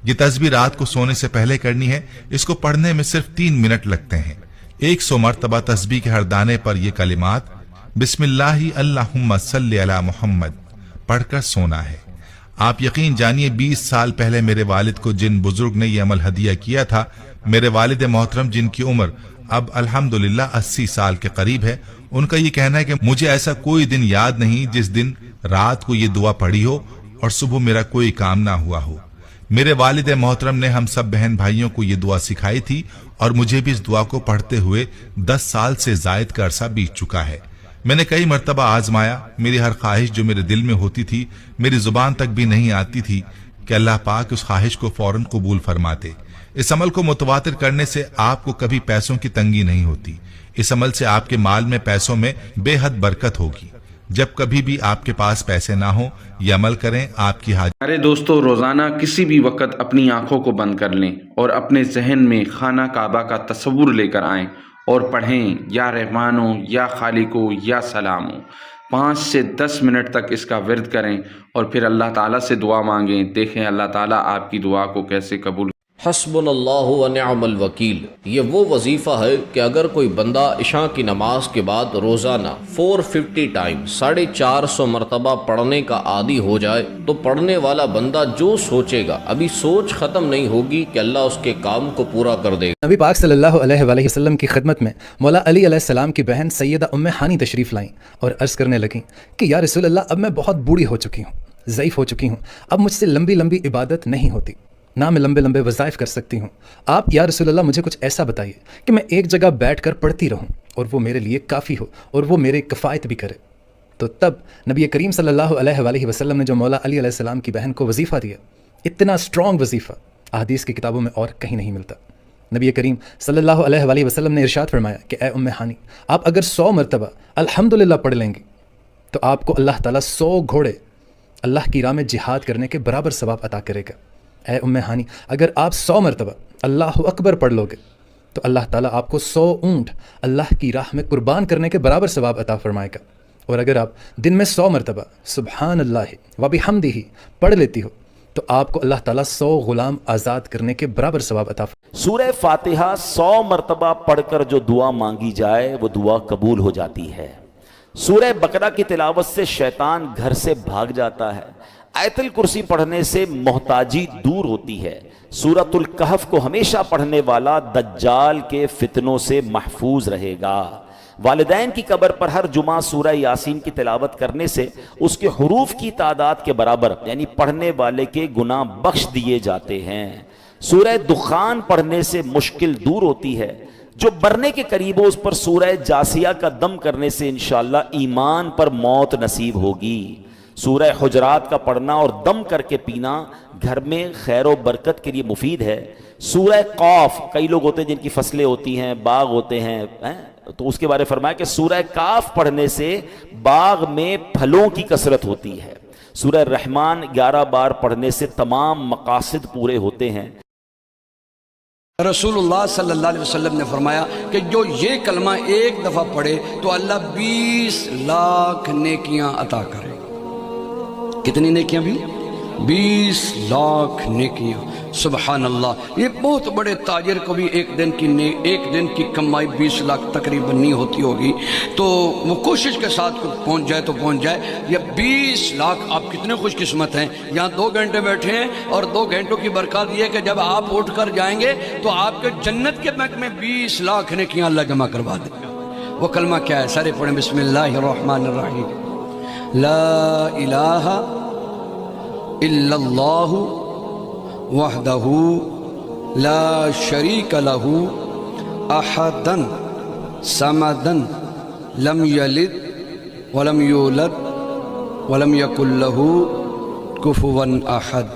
یہ तस्बीह रात को सोने से पहले करनी है। इसको पढ़ने में सिर्फ 3 मिनट लगते हैं। 100 मरतबा तस्बीह के हर दाने पर ये कलिमात बिस्मिल्लाहि अल्लाहुम्मा सल्ली अला मुहम्मद पढ़कर सोना है। आप यकीन जानिए 20 साल पहले मेरे वालिद को जिन बुजुर्ग ने यह अमल हदिया किया था, मेरे वालिद मोहतरम जिनकी उम्र अब अल्हम्दुलिल्लाह 80 साल के करीब है, उनका ये कहना है कि मुझे ऐसा कोई दिन याद नहीं जिस दिन रात को ये दुआ पढ़ी हो और सुबह मेरा कोई काम ना हुआ हो। मेरे वालिद मोहतरम ने हम सब बहन भाइयों को ये दुआ सिखाई थी और मुझे भी इस दुआ को पढ़ते हुए 10 साल से जायद का अरसा बीत चुका है। मैंने कई मरतबा आजमाया, मेरी हर ख्वाहिश जो मेरे दिल में होती थी मेरी जुबान तक भी नहीं आती थी कि अल्लाह पाक उस ख्वाहिश को फौरन कबूल फरमाते। इस अमल को मुतवातिर करने से आपको कभी पैसों की तंगी नहीं होती। इस अमल से आपके माल में पैसों में बेहद बरकत होगी। जब कभी भी आपके पास पैसे ना हो ये अमल करें, आपकी हाजत। अरे दोस्तों, रोज़ाना किसी भी वक्त अपनी आंखों को बंद कर लें और अपने जहन में खाना काबा का तस्वुर लेकर आएं और पढ़ें या रहमानो या खालिको या सलामो। 5 से 10 मिनट तक इसका विर्द करें और फिर अल्लाह ताला से दुआ मांगें। देखें अल्लाह ताला आपकी दुआ को कैसे कबूल। हस्बुनल्लाहु व निअमल वकील, ये वो वजीफ़ा है कि अगर कोई बंदा इशा की नमाज के बाद रोज़ाना 450 टाइम 450 मरतबा पढ़ने का आदी हो जाए तो पढ़ने वाला बंदा जो सोचेगा अभी सोच ख़त्म नहीं होगी कि अल्लाह उसके काम को पूरा कर देगा। नबी पाक सल्लल्लाहु अलैहि वसल्लम की खिदमत में मौला अली अलैहिस्सलाम की बहन सैयदा उम्मे हानी तशरीफ़ लाईं और अर्ज़ करने लगीं कि या रसूल अल्लाह, अब मैं बहुत बूढ़ी हो चुकी हूँ, ज़ईफ़ हो चुकी हूँ, अब मुझसे लंबी लंबी इबादत नहीं होती, ना मैं लंबे लंबे वज़ाइफ कर सकती हूँ। आप या रसूल अल्लाह मुझे कुछ ऐसा बताइए कि मैं एक जगह बैठ कर पढ़ती रहूँ और वो मेरे लिए काफ़ी हो और वो मेरे किफ़ायत भी करे। तो तब नबी करीम सल्लल्लाहु अलैहि वसल्लम ने जो मौला अली अलैहिस्सलाम की बहन को वजीफ़ा दिया, इतना स्ट्रॉन्ग वजीफ़ा अहदीस की किताबों में और कहीं नहीं मिलता। नबी करीम सल्लल्लाहु अलैहि वसल्लम ने इरशाद फरमाया कि ए उम्मे हानी, आप अगर 100 मरतबा अल्हम्दुलिल्लाह पढ़ लेंगी तो आपको अल्लाह ताला 100 घोड़े अल्लाह की राह में जिहाद करने के बराबर सवाब अता करेगा। ऐ उम्मे हानी, अगर आप 100 मरतबा अल्लाहु अकबर पढ़ लोगे तो अल्लाह ताला आपको 100 ऊँट अल्लाह की राह में कुर्बान करने के बराबर सवाब अता फरमाएगा। और अगर आप दिन में 100 मरतबा सुबहान अल्लाह व बिहम्दिही पढ़ लेती हो तो आपको अल्लाह ताला 100 गुलाम आज़ाद करने के बराबर सवाब अता। सूरह फातिहा 100 मरतबा पढ़कर जो दुआ मांगी जाए वो दुआ कबूल हो जाती है। सूरह बकरा की तिलावत से शैतान घर से भाग जाता है। आयतुल कुर्सी पढ़ने से मोहताजी दूर होती है। सूरतुल कहफ को हमेशा पढ़ने वाला दज्जाल के फितनों से महफूज रहेगा। वालिदैन की कब्र पर हर जुमा सूरह यासीन की तिलावत करने से उसके हुरूफ की तादाद के बराबर यानी पढ़ने वाले के गुनाह बख्श दिए जाते हैं। सूरह दुखान पढ़ने से मुश्किल दूर होती है। जो मरने के करीब हो उस पर सूरह जासिया का दम करने से इंशाअल्लाह ईमान पर मौत नसीब होगी। सूरह हुजरात का पढ़ना और दम करके पीना घर में खैर व बरकत के लिए मुफीद है। सूरह काफ, कई लोग होते हैं जिनकी फसलें होती हैं, बाग होते हैं, तो उसके बारे में फरमाया कि सूरह काफ पढ़ने से बाग में फलों की कसरत होती है। सूरह रहमान 11 बार पढ़ने से तमाम मकासद पूरे होते हैं। रसूलुल्लाह सल्लल्लाहु अलैहि वसल्लम ने फरमाया कि जो ये कलमा एक दफ़ा पढ़े तो अल्लाह 20 लाख नेकियां अता करे। कितनी नेकियां भी? 20 लाख नेकियां। सुबहान अल्लाह। ये बहुत बड़े ताजिर को भी एक दिन की कमाई 20 लाख तकरीबन नहीं होती होगी, तो वो कोशिश के साथ पहुंच जाए तो पहुंच जाए। ये 20 लाख, आप कितने खुशकिस्मत हैं। यहाँ 2 घंटे बैठे हैं और 2 घंटों की बरकत ये है कि जब आप उठ कर जाएंगे तो आपके जन्नत के बैंक में 20 लाख नेकियां अल्लाह जमा करवा देगा। वो कलमा क्या है? सारे पढ़ें। बिस्मिल्लाहिर्रहमानिर्रहीम। ला इलाहा इल्लल्लाहु वहदहु ला शरीक लहू अहदन समदन लम यलिद वलम यूलद वलम यकुल लहू कुफुवन अहद।